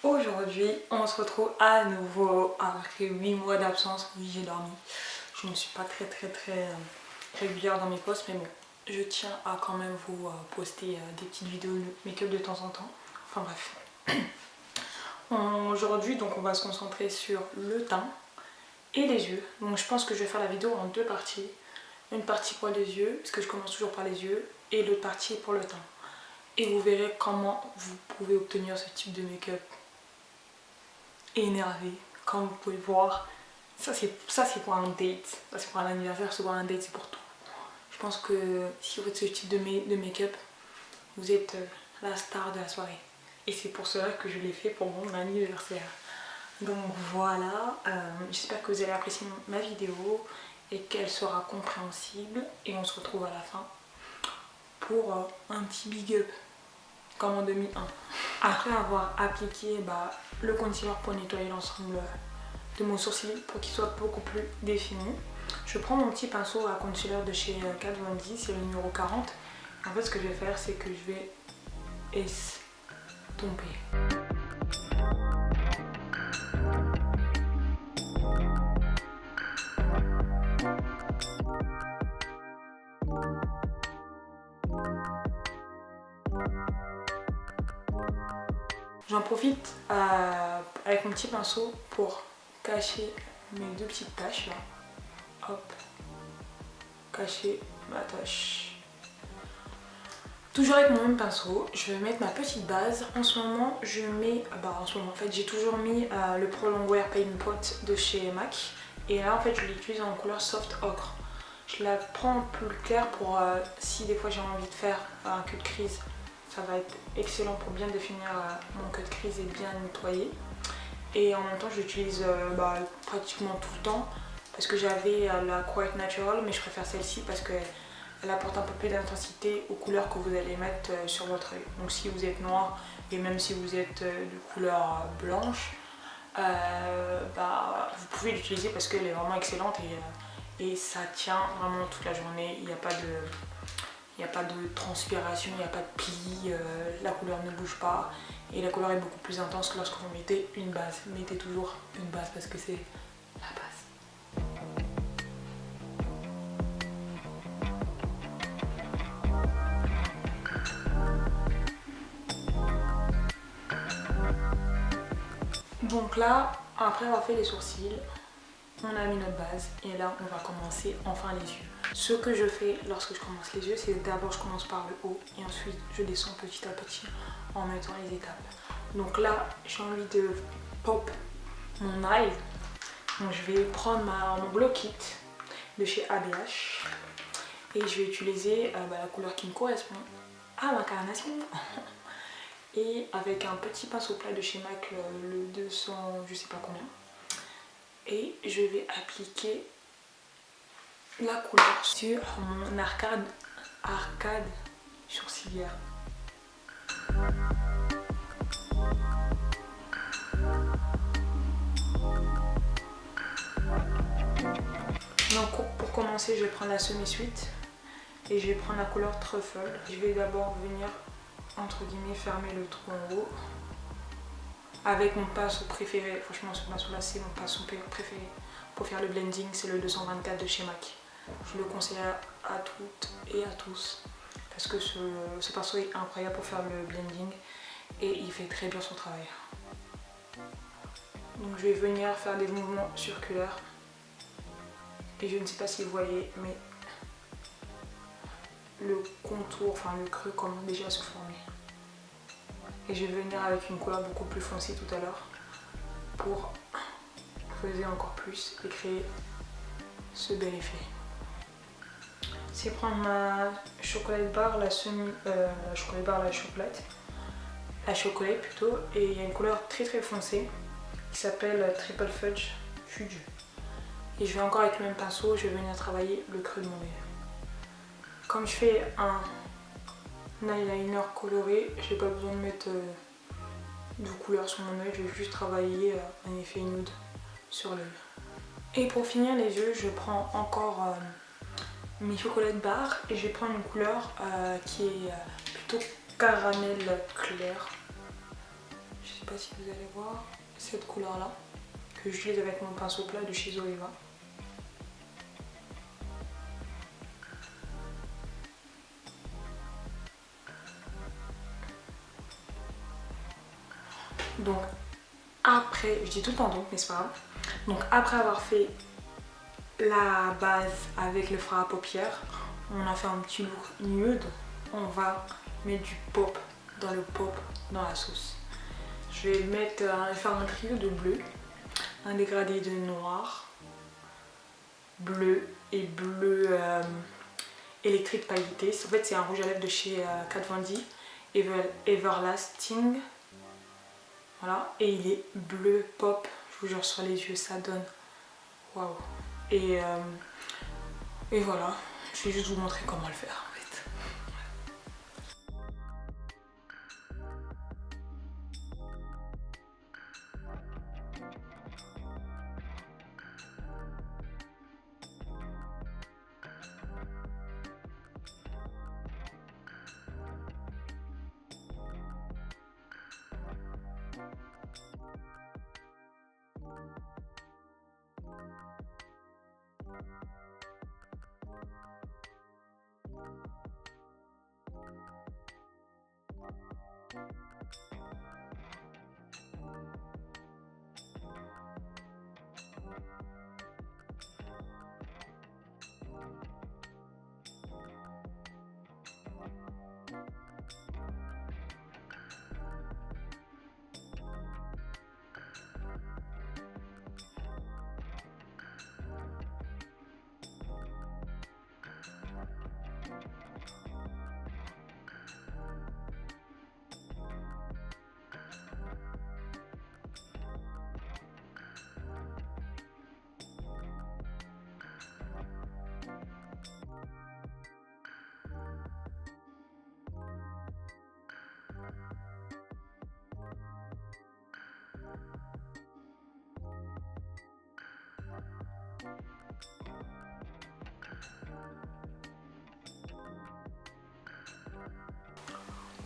Aujourd'hui, on se retrouve à nouveau après 8 mois d'absence. Oui, j'ai dormi. Je ne suis pas très régulière dans mes posts, mais bon, je tiens à quand même vous poster des petites vidéos make-up de temps en temps. Enfin bref. Aujourd'hui, donc, on va se concentrer sur le teint et les yeux. Donc je pense que je vais faire la vidéo en deux parties. Une partie pour les yeux, parce que je commence toujours par les yeux, et l'autre partie pour le teint. Et vous verrez comment vous pouvez obtenir ce type de make-up énervé. Comme vous pouvez voir, ça c'est pour un date, ça c'est pour un anniversaire, c'est pour un date, c'est pour tout. Je pense que si vous faites ce type de make-up, vous êtes la star de la soirée. Et c'est pour cela que je l'ai fait pour mon anniversaire. Donc voilà, j'espère que vous allez apprécier ma vidéo et qu'elle sera compréhensible. Et on se retrouve à la fin pour un petit big up, comme en 2001. Après avoir appliqué le concealer pour nettoyer l'ensemble de mon sourcil pour qu'il soit beaucoup plus défini, je prends mon petit pinceau à concealer de chez Kat Von D, c'est le numéro 40. En fait, ce que je vais faire, c'est que je vais estomper. J'en profite avec mon petit pinceau pour cacher mes deux petites taches là. Hop, cacher ma tache. Toujours avec mon même pinceau, je vais mettre ma petite base. En ce moment, je mets, en fait, j'ai toujours mis le Pro Longwear Paint Pot de chez MAC. Et là, en fait, je l'utilise en couleur soft ocre. Je la prends plus claire pour si des fois j'ai envie de faire un cut crease. Ça va être excellent pour bien définir mon cut crease et bien nettoyer. Et en même temps, je l'utilise pratiquement tout le temps parce que j'avais la Quiet Natural, mais je préfère celle-ci parce qu'elle apporte un peu plus d'intensité aux couleurs que vous allez mettre sur votre œil. Donc si vous êtes noir et même si vous êtes de couleur blanche, vous pouvez l'utiliser parce qu'elle est vraiment excellente et ça tient vraiment toute la journée. Il n'y a pas de transpiration, il n'y a pas de plis, la couleur ne bouge pas et la couleur est beaucoup plus intense que lorsque vous mettez une base. Mettez toujours une base parce que c'est la base. Donc là, après avoir fait les sourcils, on a mis notre base et là on va commencer enfin les yeux. Ce que je fais lorsque je commence les yeux, c'est d'abord je commence par le haut et ensuite je descends petit à petit en mettant les étapes. Donc là, j'ai envie de pop mon eye. Donc je vais prendre mon Glow Kit de chez ABH et je vais utiliser la couleur qui me correspond à ma carnation. Et avec un petit pinceau plat de chez MAC, le 200 je sais pas combien. Et je vais appliquer la couleur sur mon arcade sourcilière. Donc pour commencer, je vais prendre la semi-suite et je vais prendre la couleur Truffle. Je vais d'abord venir entre guillemets fermer le trou en haut avec mon pinceau préféré. Franchement, ce pinceau là c'est mon pinceau préféré pour faire le blending, c'est le 224 de chez MAC. Je le conseille à toutes et à tous parce que ce pinceau est incroyable pour faire le blending et il fait très bien son travail. Donc je vais venir faire des mouvements circulaires et je ne sais pas si vous voyez, mais le contour, enfin le creux commence déjà à se former. Et je vais venir avec une couleur beaucoup plus foncée tout à l'heure pour creuser encore plus et créer ce bel effet. C'est prendre ma chocolate bar, la chocolate plutôt, et il y a une couleur très foncée qui s'appelle Triple Fudge. Et je vais encore avec le même pinceau, je vais venir travailler le creux de mon œil. Comme je fais un eyeliner coloré, j'ai pas besoin de mettre de couleur sur mon œil, je vais juste travailler un effet nude sur l'œil. Et pour finir les yeux, je prends encore mes chocolate bar et je vais prendre une couleur qui est plutôt caramel clair. Je sais sais pas si vous allez voir cette couleur là que j'utilise avec mon pinceau plat de chez Zoeva. Donc après, je dis tout le temps donc mais c'est pas grave. Donc après avoir fait la base avec le fard à paupières, on a fait un petit look nude. On va mettre du pop dans le pop dans la sauce. Je vais mettre, faire un trio de bleu, un dégradé de noir, bleu et bleu électrique pailleté. En fait c'est un rouge à lèvres de chez Kat Von D, Everlasting. Voilà, et il est bleu pop, je vous jure sur les yeux, ça donne waouh. Et voilà, je vais juste vous montrer comment le faire en fait.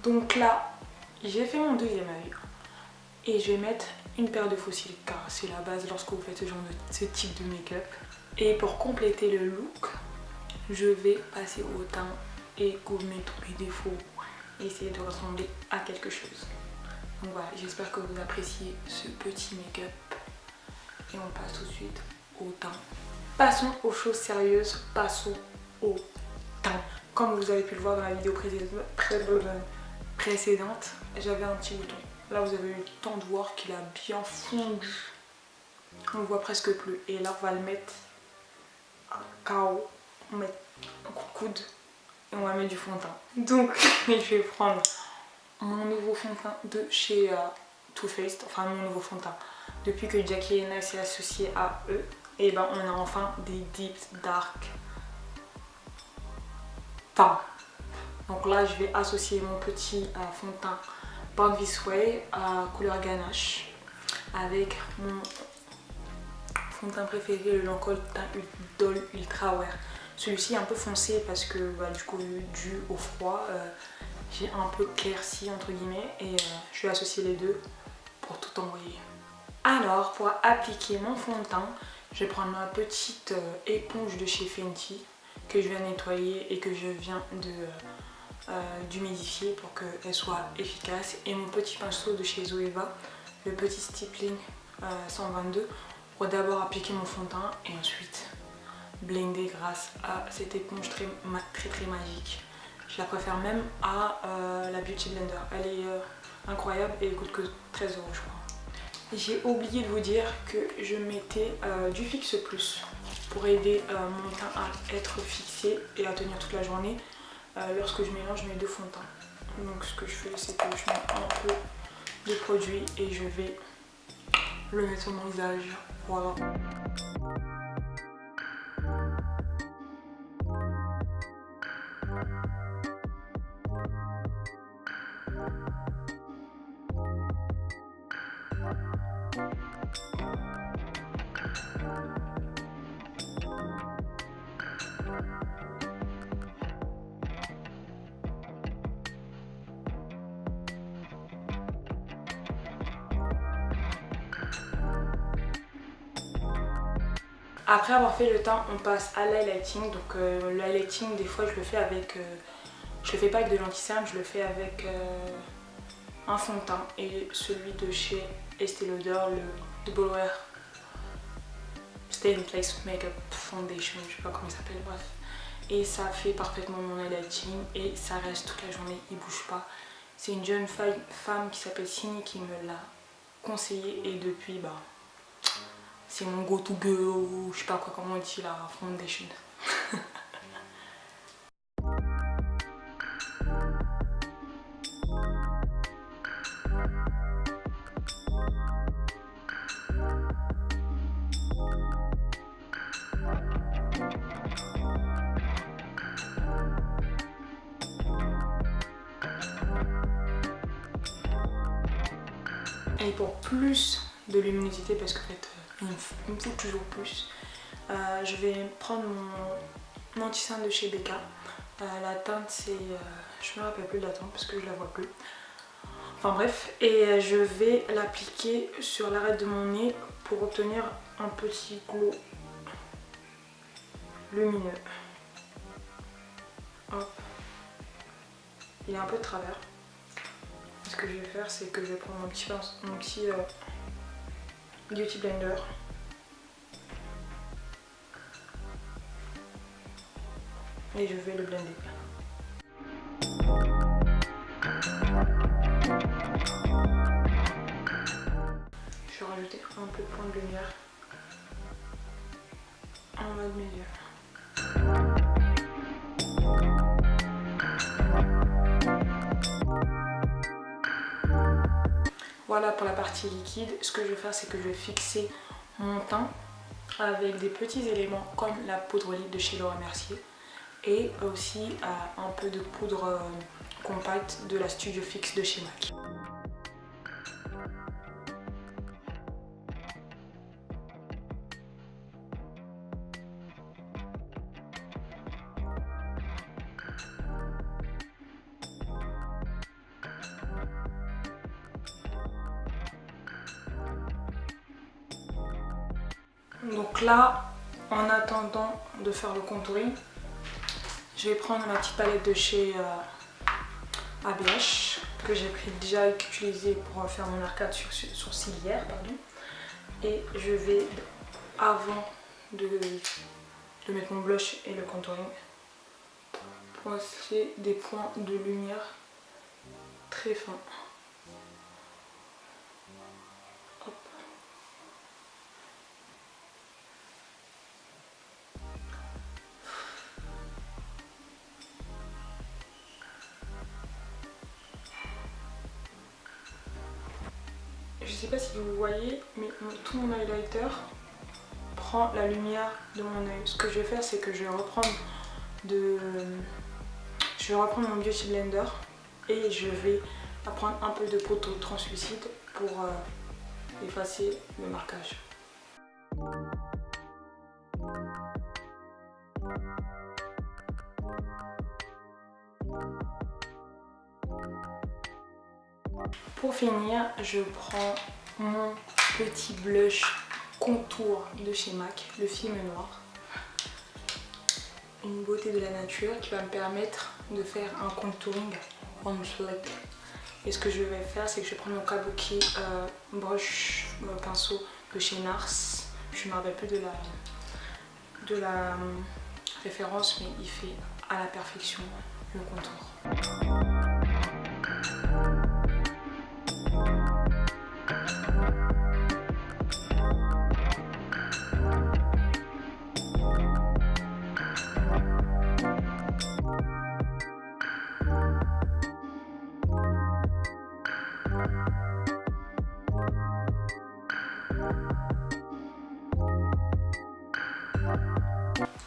Donc là, j'ai fait mon deuxième œil et je vais mettre une paire de faux cils car c'est la base lorsque vous faites ce type de make-up. Et pour compléter le look, je vais passer au teint et gommer tous les défauts et essayer de ressembler à quelque chose. Donc voilà, j'espère que vous appréciez ce petit make-up et on passe tout de suite au teint. Passons aux choses sérieuses, passons au teint. Comme vous avez pu le voir dans la vidéo précédente, j'avais un petit bouton. Là vous avez eu le temps de voir qu'il a bien fondu. On le voit presque plus. Et là on va le mettre à KO. On va mettre un coup de coude et on va mettre du fond de teint. Donc je vais prendre mon nouveau fond de teint de chez Too Faced. Enfin mon nouveau fond de teint. Depuis que Jackie Aina s'est associé à eux, et ben on a enfin des Deep Dark teint. Donc là je vais associer mon petit fond de teint Born This Way à couleur ganache avec mon fond de teint préféré, le Lancôme Teint Idol Ultra Wear. Celui-ci est un peu foncé parce que du coup dû au froid j'ai un peu clairci entre guillemets et je vais associer les deux pour tout envoyer. Alors pour appliquer mon fond de teint, je vais prendre ma petite éponge de chez Fenty que je viens nettoyer et que je viens d'humidifier pour qu'elle soit efficace, et mon petit pinceau de chez Zoeva, le petit stippling 122 pour d'abord appliquer mon fond de teint et ensuite blender grâce à cette éponge très magique. Je la préfère même à la Beauty Blender, elle est incroyable et elle coûte que 13 € je crois. J'ai oublié de vous dire que je mettais du Fix Plus pour aider mon teint à être fixé et à tenir toute la journée lorsque je mélange mes deux fonds de teint. Donc ce que je fais, c'est que je mets un peu de produit et je vais le mettre sur mon visage. Voilà. Après avoir fait le teint, on passe à l'highlighting. Donc l'highlighting, des fois je le fais avec... je le fais pas avec de l'anti-cerne, je le fais avec un fond de teint. Et celui de chez Estée Lauder, le Double Wear Stay in Place Makeup Foundation, je sais pas comment il s'appelle, bref. Et ça fait parfaitement mon highlighting et ça reste toute la journée, il bouge pas. C'est une jeune femme qui s'appelle Sini qui me l'a conseillé et depuis, bah, c'est mon go-to girl, je sais pas quoi, comment on dit la foundation. Et pour plus de luminosité, parce qu'en fait il me faut toujours plus, je vais prendre mon anti-cerne de chez Becca. La teinte c'est... je me rappelle plus de la teinte parce que je la vois plus. Enfin bref, et je vais l'appliquer sur l'arête de mon nez pour obtenir un petit glow lumineux. Hop. Il est un peu de travers. Ce que je vais faire, c'est que je vais prendre mon petit Beauty Blender. Et je vais le blender. Je vais rajouter un peu de point de lumière en bas de mes yeux. Voilà pour la partie liquide. Ce que je vais faire, c'est que je vais fixer mon teint avec des petits éléments comme la poudre libre de chez Laura Mercier et aussi un peu de poudre compacte de la Studio Fix de chez MAC. Donc là, en attendant de faire le contouring, je vais prendre ma petite palette de chez ABH que j'ai déjà utilisée pour faire mon arcade sourcilière, pardon. Et je vais, avant de mettre mon blush et le contouring, placer des points de lumière très fins. Hop. Je sais pas si vous voyez, mais tout mon highlighter prend la lumière de mon œil. Ce que je vais faire, c'est que je vais reprendre mon Beauty Blender et je vais prendre un peu de poteau translucide pour effacer le marquage. Pour finir, je prends mon petit blush contour de chez MAC, le film noir. Une beauté de la nature qui va me permettre de faire un contouring on fleck. Et ce que je vais faire, c'est que je vais prendre mon Kabuki brush pinceau de chez NARS. Je ne me rappelle plus de la référence, mais il fait à la perfection le contour.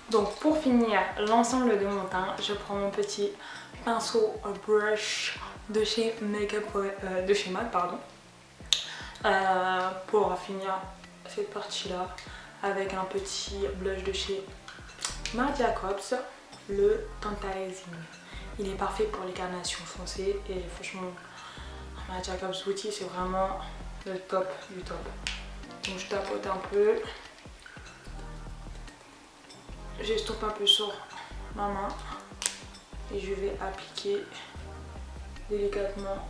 Donc pour finir l'ensemble de mon teint, je prends mon petit pinceau brush de chez MAC, pardon, pour finir cette partie là avec un petit blush de chez Marc Jacobs, le Tantalizing. Il est parfait pour les carnations foncées et franchement Marc Jacobs Beauty c'est vraiment le top du top. Donc je tapote un peu. j'estompe un peu sur ma main et je vais appliquer délicatement.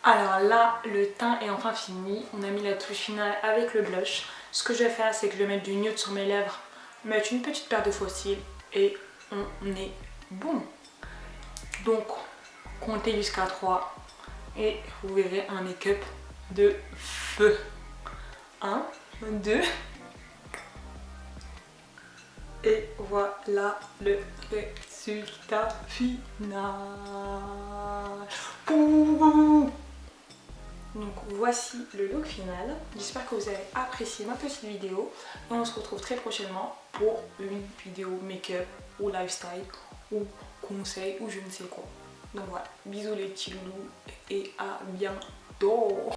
Alors là, le teint est enfin fini. On a mis la touche finale avec le blush. Ce que je vais faire, c'est que je vais mettre du nude sur mes lèvres, mettre une petite paire de faux cils et on est bon. Donc, comptez jusqu'à 3 et vous verrez un make-up de feu. 1, 2 et voilà le résultat final. Donc voici le look final. J'espère que vous avez apprécié ma petite vidéo et on se retrouve très prochainement pour une vidéo make-up ou lifestyle ou conseil ou je ne sais quoi. Donc voilà, bisous les petits loulous et à bientôt.